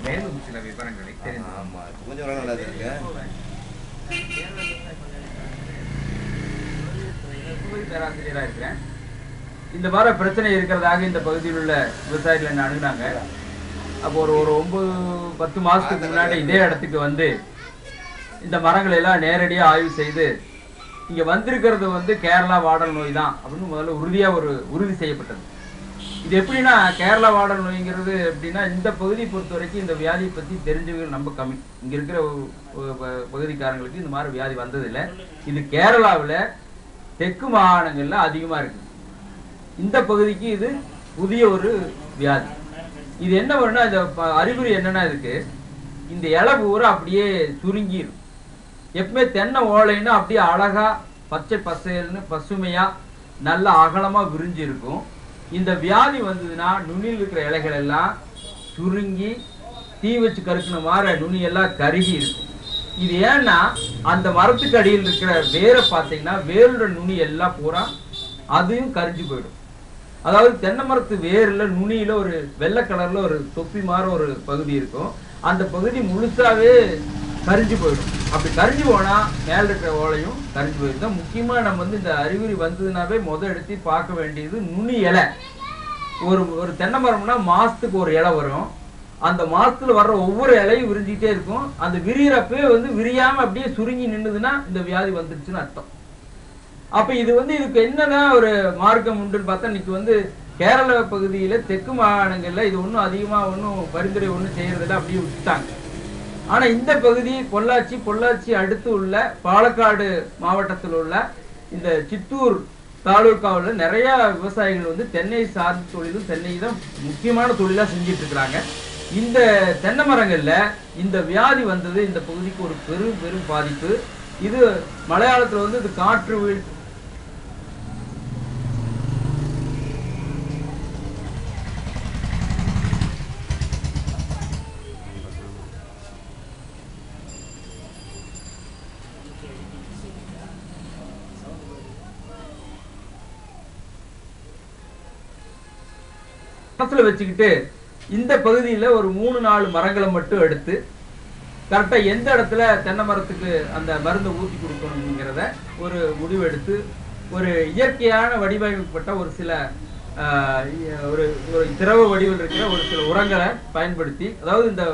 மேலும் சில விவரங்களை பேராசிரியராக இருக்கிறேன். இந்த மாதிரி பிரச்சனை இருக்கிறதாக இந்த பகுதியில் உள்ள விவசாயிகள் என்ன அணுகுனாங்க. அப்போ ஒரு 9-10 மாசத்துக்கு முன்னாடி இதே இடத்துக்கு வந்து இந்த மரங்களை எல்லாம் நேரடியாக ஆய்வு செய்து இங்கே வந்திருக்கிறது வந்து கேரளா வாடல் நோய் தான் அப்படின்னு முதல்ல உறுதி செய்யப்பட்டது. இது எப்படின்னா கேரளா வாடல் நோய்ங்கிறது எப்படின்னா இந்த பகுதியை பொறுத்த வரைக்கும் இந்த வியாதியை பற்றி தெரிஞ்சவங்க ரொம்ப கம்மி. இங்கே இருக்கிற பகுதிக்காரங்களுக்கு இந்த மாதிரி வியாதி வந்ததில்லை. இது கேரளாவில் தெற்கு மாகாணங்கள்ல அதிகமாக இருக்குது. இந்த பகுதிக்கு இது புதிய ஒரு வியாதி. இது என்ன வரும்னா இந்த அறிகுறி என்னன்னா இதுக்கு இந்த இலை பூரா அப்படியே சுருங்கிடும். எப்பவுமே தென்னை ஓலைன்னா அப்படியே அழகா பச்சை பசேல்னு பசுமையா நல்ல அகலமா விரிஞ்சு இருக்கும். இந்த வியாதி வந்ததுன்னா நுனியில் இருக்கிற இலைகள் எல்லாம் சுருங்கி தீ வச்சு கருக்கின மாதிரி நுனி எல்லாம் கருகி இருக்கும். இது ஏன்னா அந்த மரத்துக்கு அடியில் இருக்கிற வேரை பார்த்தீங்கன்னா வேரோட நுனி எல்லாம் பூரா அதையும் கரிஞ்சு போயிடும். அதாவது தென்னை மரத்து வேர்ல நுனியில ஒரு வெள்ளை கலர்ல ஒரு தொப்பி மாதிரி ஒரு பகுதி இருக்கும். அந்த பகுதி முழுசாவே கரிஞ்சு போயிடும். அப்படி கரிஞ்சு போனா மேல இருக்கிற ஓலையும் கரிஞ்சு போயிடும். முக்கியமா நம்ம வந்து இந்த அறிகுறி வந்ததுனாவே எடுத்து பார்க்க வேண்டியது நுனி இலை. ஒரு தென்னை மரம்னா மாசத்துக்கு ஒரு இலை வரும். அந்த மாசத்துல வர்ற ஒவ்வொரு இலையும் விரிஞ்சிட்டே இருக்கும். அந்த விரியறப்பே வந்து விரியாம அப்படியே சுருங்கி நின்றுதுன்னா இந்த வியாதி வந்துருச்சுன்னு அர்த்தம். அப்ப இது வந்து இதுக்கு என்னதான் ஒரு மார்க்கம் உண்டுன்னு பார்த்தா இன்னைக்கு வந்து கேரள பகுதியில தெற்கு மாகாணங்கள்ல இது ஒன்றும் அதிகமா பரிந்துரை செய்யறதில்ல, அப்படியே விட்டுட்டாங்க. ஆனா இந்த பகுதி பொள்ளாச்சி அடுத்து உள்ள பாலக்காடு மாவட்டத்தில் உள்ள இந்த சித்தூர் தாலுகாவில் நிறைய விவசாயிகள் வந்து தென்னை சார்ந்த தொழிலும் தென்னை தான் முக்கியமான தொழிலா செஞ்சிட்டு இருக்கிறாங்க. இந்த தென்னை மரங்கள்ல இந்த வியாதி வந்தது இந்த பகுதிக்கு ஒரு பெரும் பாதிப்பு. இது மலையாளத்துல வந்து இது காற்று வீழ் மனசுல வச்சுக்கிட்டு இந்த பகுதியில ஒரு 3-4 மரங்களை மட்டும் எடுத்து கரெக்டா எந்த இடத்துல தென்னை மரத்துக்கு அந்த மருந்தை ஊற்றி கொடுக்கணுங்கிறத ஒரு முடிவு எடுத்து ஒரு இயற்கையான வடிவமைக்கப்பட்ட ஒரு சில ஒரு திரவ வடிவில் இருக்கிற ஒரு சில உரங்களை பயன்படுத்தி, அதாவது இந்த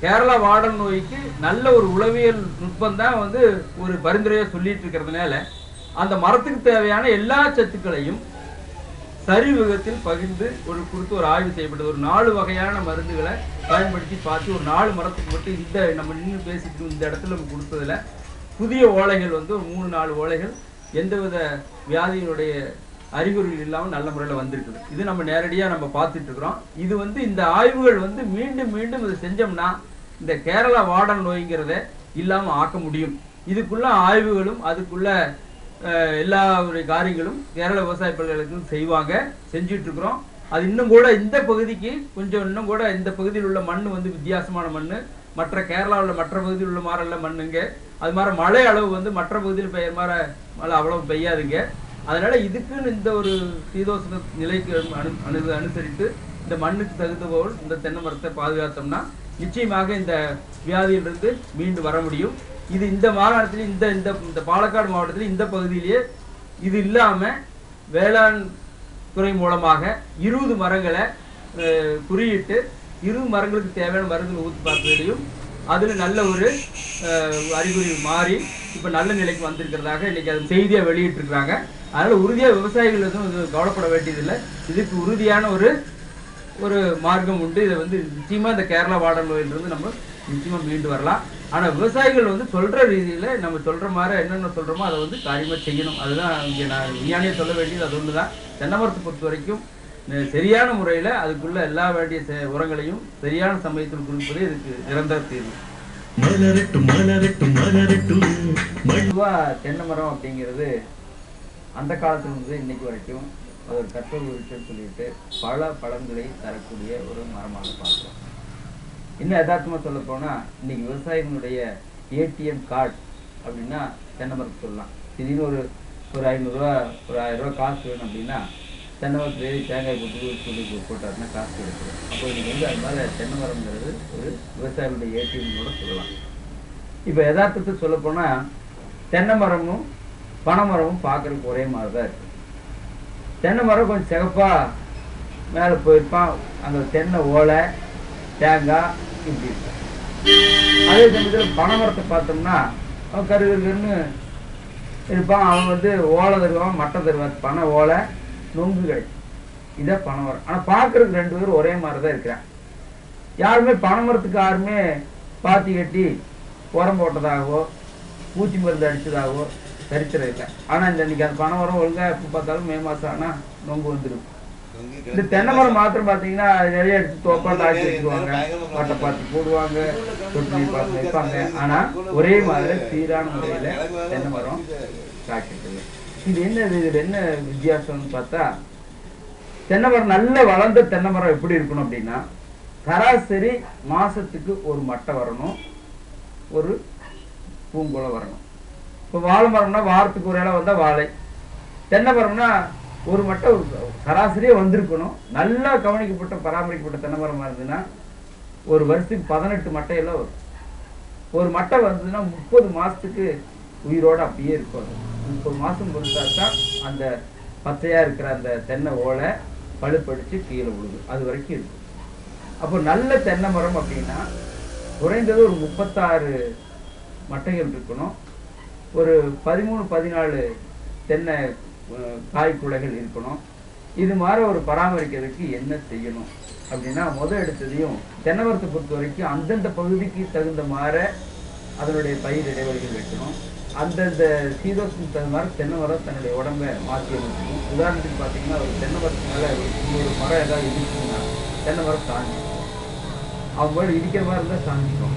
கேரளா வாடல் நோய்க்கு நல்ல ஒரு உளவியல் நுட்பம் தான் வந்து ஒரு பரிந்துரையை சொல்லிட்டு இருக்கிறதுனால அந்த மரத்துக்கு தேவையான எல்லா சத்துக்களையும் சரி விகிதத்தில் பகிர்ந்து கொடுத்து ஒரு ஆய்வு செய்யப்பட்டது. ஒரு 4 வகையான மருந்துகளை பயன்படுத்தி பார்த்து ஒரு 4 மரத்துக்கு மட்டும் இந்த நம்ம நின்று பேசிட்டு இந்த இடத்துல நம்ம கொடுத்ததுல புதிய ஓலைகள் வந்து ஒரு 3-4 ஓலைகள் எந்தவித வியாதியினுடைய அறிகுறிகள் இல்லாமல் நல்ல முறையில் வந்திருக்குது. இது நம்ம நேரடியாக நம்ம பார்த்துட்டு இருக்கிறோம். இது வந்து இந்த ஆய்வுகள் வந்து மீண்டும் இதை செஞ்சோம்னா இந்த கேரளா வாடல் நோய்ங்கிறத இல்லாமல் ஆக்க முடியும். இதுக்குள்ள ஆய்வுகளும் அதுக்குள்ள எல்லா காரியங்களும் கேரள விவசாய பல்கலைக்கழகம் செஞ்சுட்டு இருக்கிறோம். அது இன்னும் கூட இந்த பகுதிக்கு இன்னும் கூட இந்த பகுதியில் உள்ள மண் வந்து வித்தியாசமான மண். மற்ற கேரளாவில் மற்ற பகுதியில் உள்ள மாறல்ல மண்ணுங்க. அது மாதிரி மழை அளவு வந்து மற்ற பகுதியில் பெய்யற மாதிரி மழை அவ்வளவு பெய்யாதுங்க. அதனால இதுக்குன்னு இந்த ஒரு சீதோஷ்ண நிலைக்கு அனுசரித்து இந்த மண்ணுக்கு தகுந்த போல் இந்த தென்னை மரத்தை பாதுகாத்தோம்னா நிச்சயமாக இந்த வியாதியிலிருந்து மீண்டு வர முடியும். இது இந்த மாகாணத்திலே இந்த பாலக்காடு மாவட்டத்தில் இந்த பகுதியிலேயே இது இல்லாம வேளாண் துறை மூலமாக 20 மரங்களை குறியிட்டு 20 மரங்களுக்கு தேவையான மருந்து ஊற்றி பார்த்ததிலையும் அதுல நல்ல ஒரு அறிகுறி மாறி இப்ப நல்ல நிலைக்கு வந்திருக்கிறதாக இன்னைக்கு அது செய்தியா வெளியிட்டு இருக்காங்க. அதனால உறுதியா விவசாயிகள் எதுவும் கவலைப்பட வேண்டியதில்லை. இதுக்கு உறுதியான ஒரு மார்க்கம் உண்டு. இதை வந்து நிச்சயமா இந்த கேரளா வாடல் நோயிலிருந்து நம்ம நிச்சயமா மீண்டு வரலாம். ஆனா விவசாயிகள் வந்து சொல்ற ரீதியில நம்ம சொல்ற மாதிரி என்னென்ன சொல்றோமோ அதை வந்து காரியமா செய்யணும். அதுதான் இங்க நான் விஞ்ஞானியை சொல்ல வேண்டியது அது ஒண்ணுதான். தென்னை மரத்தை பொறுத்த வரைக்கும் சரியான முறையில அதுக்குள்ள எல்லா வேண்டிய உரங்களையும் சரியான சமயத்தில் கொடுப்பதே இதுக்கு நிரந்தர தீர்வு. தென்னை மரம் அப்படிங்கிறது அந்த காலத்துல இருந்து இன்னைக்கு வரைக்கும் ஒரு கற்பக விருட்சம் சொல்லிட்டு பல பழங்களை தரக்கூடிய ஒரு மரமாக பார்க்கிறோம். இன்னும் யதார்த்தமா சொல்ல போனா இன்னைக்கு விவசாயிகளுடைய ஏடிஎம் கார்டு அப்படின்னா தென்னை மரத்தை சொல்லலாம். திடீர்னு ஒரு 500 ரூபா ஒரு 1000 ரூபா காசு வேணும் அப்படின்னா தென்னை மரத்துல ஏறி தேங்காய் போட்டு சொல்லி போட்டாருன்னா காசு கிடைக்கும். அப்போ இன்னைக்கு வந்து அது மாதிரி தென்னை மரம்ங்கிறது ஒரு விவசாயிகளுடைய ஏடிஎம் கூட சொல்லலாம். இப்போ யதார்த்தத்தை சொல்லப்போனால் தென்னை மரமும் பனை மரமும் பார்க்குறதுக்கு ஒரே மாதிரி தான் இருக்குது. தென்னை மரம் கொஞ்சம் சிகப்பாக மேலே போயிருப்பான், அந்த தென்னை ஓலை தேங்காய் இப்படி இருக்கும். அதே சமயத்தில் பனை மரத்தை பார்த்தோம்னா அவன் கருகருன்னு இருப்பான், அவன் வந்து ஓலை தருவான், மட்டை தருவான், பனை ஓலை நொங்கு கிடைக்கும். இதை பனை மரம். ஆனால் பார்க்கறதுக்கு ரெண்டு பேரும் ஒரே மாதிரி தான் இருக்கிறான். யாருமே பனை மரத்துக்கு யாருமே பாத்தி கட்டி உரம் போட்டதாகவோ பூச்சி மருந்து அடித்ததாகவோ சரித்திரம் இல்லை. ஆனால் இந்த இன்னைக்கு அந்த பனை மரம் ஒழுங்காக எப்போ பார்த்தாலும் மே மாதம் ஆனால் நொங்கு வந்துடும். இந்த தென்னை மரம் மாத்திரம் பார்த்தீங்கன்னா நிறைய எடுத்து தோப்பாட்டு ஆக்கி வச்சுக்குவாங்க, வட்டை பார்த்து போடுவாங்க, தொட்டி பார்த்து வைப்பாங்க. ஆனால் ஒரே மாதிரி சீரான முறையில் தென்னை மரம் காய்ச்சிட்டு. இது என்ன, இது என்ன வித்தியாசம்னு பார்த்தா, தென்னை மரம் நல்ல வளர்ந்த தென்னை மரம் எப்படி இருக்கணும் அப்படின்னா, சராசரி மாசத்துக்கு ஒரு மட்டை வரணும், ஒரு பூங்குலை வரணும். இப்போ வாழை மரம்னா வாரத்துக்கு ஒரு இலை வந்தால் வாழை. தென்னை மரம்னா ஒரு மட்டை சராசரியே வந்திருக்கணும். நல்லா கவனிக்கப்பட்ட பராமரிக்கப்பட்ட தென்னை மரமாக இருந்ததுன்னா ஒரு வருஷத்துக்கு 18 மட்டையெல்லாம் வரும். ஒரு மட்டை வந்ததுன்னா 30 மாதத்துக்கு உயிரோடு அப்படியே இருக்கும். 30 மாதம் பொறுத்தாத்தான் அந்த பச்சையாக இருக்கிற அந்த தென்னை ஓலை பழுப்படிச்சு கீழே விழுது, அது வரைக்கும் இருக்கும். அப்போ நல்ல தென்னை மரம் அப்படின்னா குறைந்தது ஒரு 36 மட்டைகள் இருக்கணும், ஒரு 13-14 தென்னை காய்க்குலைகள் இருக்கணும். இது மாதிரி ஒரு பராமரிக்கிறதுக்கு என்ன செய்யணும் அப்படின்னா, முதல் எடுத்ததையும் தென்னை மரத்தை பொறுத்த வரைக்கும் அந்தந்த பகுதிக்கு தகுந்த மாதிரி அதனுடைய பயிர் இடைவெளிகள் வைக்கணும். அந்தந்த சீதோஷத்துக்கு தகுந்த மாதிரி தென்னை மரம் தன்னுடைய உடம்பை மாற்றி அமைக்கணும். உதாரணத்துக்கு பார்த்தீங்கன்னா, ஒரு தென்னை மரத்துக்கு மேலே இன்னொரு மரம் ஏதாவது இடிச்சுன்னா தென்னை மரம் சாஞ்சிக்கும், அவங்க மேலே இடிக்கிற மாதிரி இருந்தால் சாஞ்சிக்கும்.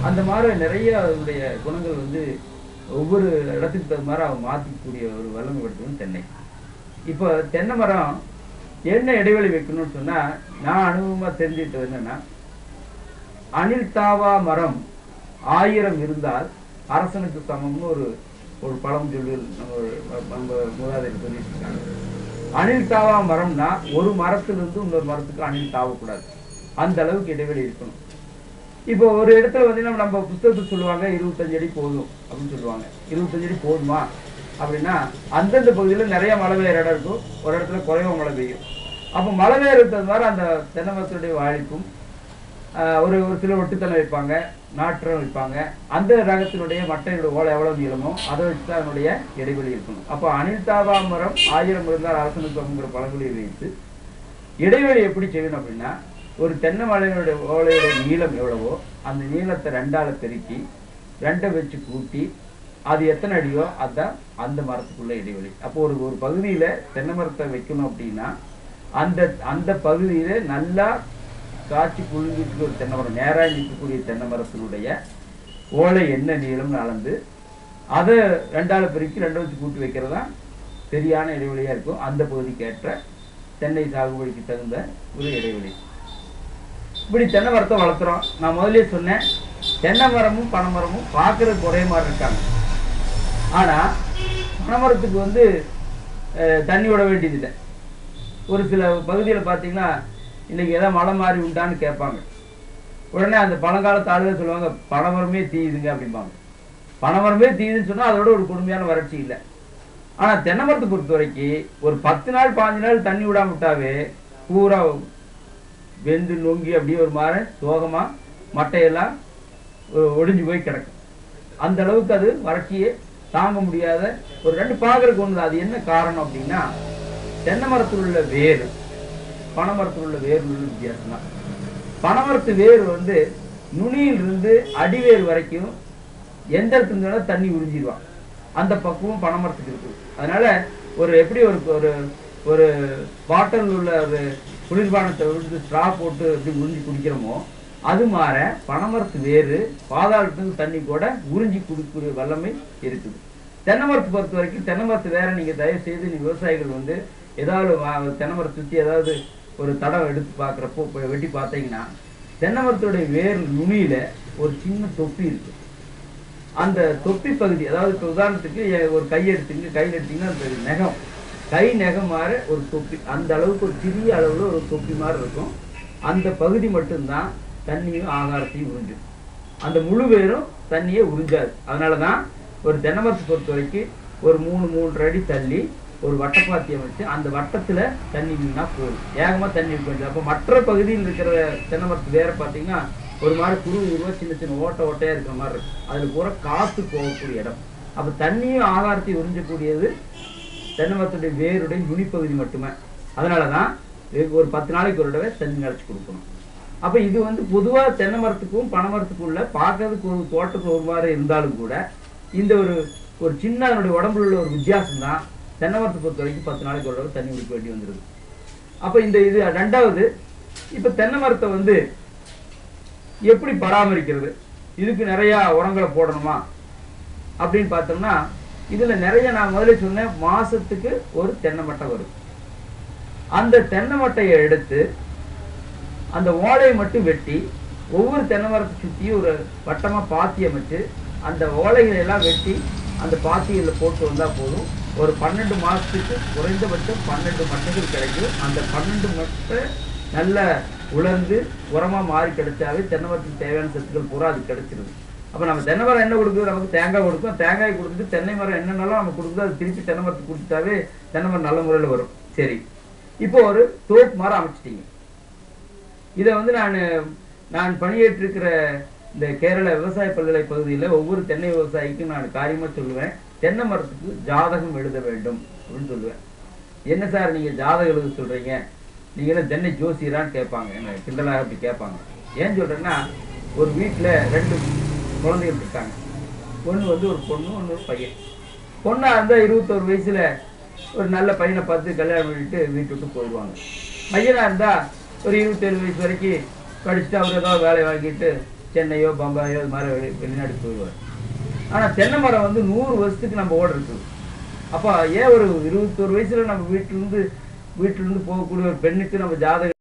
அந்த மாதிரி நிறைய அதனுடைய குணங்கள் வந்து ஒவ்வொரு இடத்துக்கு தகுந்த மாதிரி அவன் மாற்றிக்கக்கூடிய ஒரு வல்லமை படுத்தணும் தென்னை. இப்போ தென்னை மரம் என்ன இடைவெளி வைக்கணும்னு சொன்னால், நான் அனுபவமாக தெரிஞ்சுக்கிட்டது என்னென்னா, அணில் தாவா மரம் 1000 இருந்தால் அரசனுக்கு சமம்னு ஒரு பழம் சொல்லி நம்ம மூதாதையர் சொல்லிட்டு இருக்காங்க. அணில் தாவா மரம்னா ஒரு மரத்திலிருந்து இன்னொரு மரத்துக்கு அணில் தாவக்கூடாது, அந்த அளவுக்கு இடைவெளி இருக்கணும். இப்போ ஒரு இடத்துல பார்த்தீங்கன்னா நம்ம புத்தகத்துக்கு சொல்லுவாங்க 25 அடி போதும் அப்படின்னு சொல்லுவாங்க. 25 அடி போதுமா அப்படின்னா, அந்தந்த பகுதியில் நிறைய மழை பெய்கிற இடம் இருக்கும், ஒரு இடத்துல குறைவா மழை பெய்யும். அப்போ மழை பெய்யறது மாதிரி அந்த தென்னை மரத்துடைய வாழிப்பும் ஒரு சில ஒட்டுத்தலை வைப்பாங்க, நாற்றம் வைப்பாங்க. அந்த ரகத்தினுடைய மட்டையோட ஓலை எவ்வளோ நீளமோ அதை வச்சு தான் அதனுடைய இடைவெளி இருக்கணும். அப்போ அணில் தாவா மரம் 1000 இருந்தால் அரசனுக்கு அப்படிங்கிற பழமொழியை வைத்து இடைவெளி எப்படி செய்யணும் அப்படின்னா, ஒரு தென்னை மலையினுடைய ஓலையோட நீளம் எவ்வளவோ அந்த நீளத்தை 2ஆல பெருக்கி 2 வச்சு கூட்டி அது எத்தனை அடியோ அதுதான் அந்த மரத்துக்குள்ள இடைவெளி. அப்போ ஒரு பகுதியில் தென்னை மரத்தை வைக்கணும் அப்படின்னா அந்த பகுதியில் நல்லா காய்ச்சி குழுங்கிட்டு ஒரு தென்னை மரம் நேராக நிற்கக்கூடிய தென்னை மரத்தினுடைய ஓலை என்ன நீளம்னு அளந்து அதை 2ஆல பெருக்கி 2 வச்சு கூட்டி வைக்கிறதா சரியான இடைவெளியாக இருக்கும். அந்த பகுதிக்கு ஏற்ற தென்னை சாகுபடிக்கு தகுந்த ஒரு இடைவெளி. இப்படி தென்னை மரத்தை வளர்த்துறோம். நான் முதலே சொன்னேன், தென்னை மரமும் பனை மரமும் பார்க்கறதுக்கு ஒரே மாதிரி இருக்காங்க. ஆனால் பனை மரத்துக்கு வந்து தண்ணி விட வேண்டியதில்லை. ஒரு சில பகுதியில் பார்த்தீங்கன்னா இன்னைக்கு ஏதாவது மழை மாறி உண்டான்னு கேட்பாங்க. உடனே அந்த பழங்காலத்து ஆளுகள் சொல்லுவாங்க, பனைமரமே தீயுதுங்க அப்படிம்பாங்க. பனைமரமே தீயுதுன்னு சொன்னால் அதோட ஒரு கொடுமையான வறட்சி இல்லை. ஆனால் தென்னை மரத்தை பொறுத்த வரைக்கும் ஒரு 10 நாள் 15 நாள் தண்ணி விடாம விட்டாவே பூரா வெந்து நொங்கி அப்படியே ஒரு மாதிரி சோகமாக மட்டையெல்லாம் ஒடிஞ்சு போய் கிடக்கும். அந்த அளவுக்கு அது வறட்சியை தாங்க முடியாத ஒரு 2 பார்க்கறதுக்கு ஒன்று. அது என்ன காரணம் அப்படின்னா, தென்னை மரத்தில் உள்ள வேறு பனை மரத்தில் உள்ள வேறு உள்ள வித்தியாசம் தான். பனை மரத்து வேர் வந்து நுனியிலிருந்து அடிவேர் வரைக்கும் எந்த இடத்துல தண்ணி உறிஞ்சிடுவான். அந்த பக்குவம் பனை மரத்துக்கு இருக்குது. அதனால எப்படி ஒரு பாட்டில் உள்ள ஒரு குளிர்பானத்தை விழுந்து ஸ்ட்ரா போட்டு எப்படி உறிஞ்சி குடிக்கிறோமோ அது மாதிரி பனைமரத்து வேறு பாதாளத்துக்கு தண்ணி கூட உறிஞ்சி குடிக்கிற வல்லமை இருக்குது. தென்னை மரத்தை பொறுத்த வரைக்கும் தென்னை மரத்து வேற நீங்கள் தயவு செய்து விவசாயிகள் வந்து ஏதாவது தென்னை மரத்தை சுற்றி ஏதாவது ஒரு தடம் எடுத்து பார்க்குறப்போ வெட்டி பார்த்தீங்கன்னா தென்னை மரத்துடைய வேர் நுனியில ஒரு சின்ன தொப்பி இருக்கு. அந்த தொப்பி பகுதி, அதாவது இப்போ உதாரணத்துக்கு ஒரு கையில் எடுத்தீங்கன்னா அந்த நெகம் கை நகம் மாற ஒரு தொப்பி, அந்த அளவுக்கு ஒரு சிறிய அளவுல ஒரு தொப்பி மாதிரி இருக்கும். அந்த பகுதி மட்டும்தான் தண்ணியும் ஆகாரத்தையும் உறிஞ்சும். அந்த முழு பேரும் தண்ணியே உறிஞ்சாது. அதனாலதான் ஒரு தென்னை மரத்தை பொறுத்த வரைக்கும் ஒரு 3-3 அடி தள்ளி ஒரு வட்டப்பாத்தியம் வச்சு அந்த வட்டத்துல தண்ணி வீணா போதும், வேகமா தண்ணி இருக்கும். அப்ப மற்ற பகுதியில் இருக்கிற தென்னை மரத்து வேற பாத்தீங்கன்னா ஒரு மாதிரி குறுகுருவா சின்ன சின்ன ஓட்டையா இருக்கிற மாதிரி இருக்கும். அதுல பூரா காத்து போகக்கூடிய இடம். அப்ப தண்ணியும் ஆகாரத்தையும் உறிஞ்சக்கூடியது தென்னை மரத்துடைய வேருடைய நுனிப்பகுதி மட்டுமே. அதனாலதான் ஒரு 10 நாளைக்கு ஒரு தடவை தண்ணி நினைச்சு கொடுக்கணும். அப்ப இது பொதுவா தென்னை மரத்துக்கும் பனை மரத்துக்கும் உள்ள பார்க்கறதுக்கு ஒரு தோட்டத்துக்கு ஒரு மாதிரி இருந்தாலும் கூட இந்த ஒரு சின்ன அதனுடைய உடம்புல உள்ள ஒரு வித்தியாசம் தான் தென்னை மரத்தை பொறுத்த வரைக்கும் 10 நாளைக்கு ஒரு தடவை தண்ணி குடிக்க வேண்டி வந்துருது. அப்ப இது ரெண்டாவது, இப்ப தென்னை மரத்தை எப்படி பராமரிக்கிறது, இதுக்கு நிறைய உரங்களை போடணுமா அப்படின்னு பார்த்தோம்னா, இதுல நிறைய நான் முதல்ல சொன்னேன், மாசத்துக்கு ஒரு தென்னை மட்டை வரும். அந்த தென்னை மட்டையை எடுத்து அந்த ஓலையை மட்டும் வெட்டி ஒவ்வொரு தென்னை மரத்தை சுற்றி ஒரு வட்டமா பாத்தி அமைச்சு அந்த ஓலைகளை எல்லாம் வெட்டி அந்த பாத்தியில போட்டு வந்தா போதும். ஒரு 12 மாசத்துக்கு குறைந்தபட்சம் 12 மட்டைகள் கிடைக்கும். அந்த 12 மட்டை நல்ல உலர்ந்து உரமா மாறி கிடைச்சாவே தென்னை மரத்துக்கு தேவையான சத்துக்கள் பூரா அது கிடைச்சிருது. அப்ப நம்ம தென்னை மரம் என்ன கொடுக்குது, நமக்கு தேங்காய் கொடுக்கும். தேங்காய் கொடுத்துட்டு தென்னை மரம் என்னென்னலாம் நம்ம கொடுக்குதோ அது திருப்பி தென்னை மரத்துக்கு கொடுத்தாவே தென்னை மரம் நல்ல முறையில் வரும். சரி, இப்போ ஒரு தோப்பு மரம் அமைச்சிட்டீங்க. இதை நான் பணியேற்றிருக்கிற இந்த கேரள விவசாய பல்கலை பகுதியில் ஒவ்வொரு தென்னை விவசாயிக்கும் நான் காரியமா சொல்லுவேன், தென்னை மரத்துக்கு ஜாதகம் எழுத வேண்டும் அப்படின்னு சொல்லுவேன். என்ன சார் நீங்க ஜாதகம் எழுத சொல்றீங்க, நீங்க என்ன தென்னை ஜோசியரான்னு கேட்பாங்க, என்ன கிண்டலாக அப்படி கேட்பாங்க. ஏன் சொல்றேன்னா, ஒரு வீட்டுல 2 குழந்தைகள் இருக்காங்க. ஒண்ணு ஒரு பொண்ணு, ஒண்ணு ஒரு பையன். பொண்ணா இருந்தா 21 வயசுல ஒரு நல்ல பையனை பார்த்து கல்யாணம் பண்ணிட்டு வீட்டு விட்டு போயிடுவாங்க. பையனா இருந்தா ஒரு 27 வயசு வரைக்கும் படிச்சுட்டு அவர் ஏதாவது வேலை வாங்கிட்டு சென்னையோ பம்பாயோ அது மாதிரி வெளிநாட்டுக்கு போயிடுவார். ஆனா தென்னை மரம் 100 வருஷத்துக்கு நம்ம ஓட இருக்குது. அப்ப ஏன் ஒரு 21 வயசுல நம்ம வீட்டிலிருந்து போகக்கூடிய ஒரு பெண்ணுக்கு நம்ம ஜாதகம்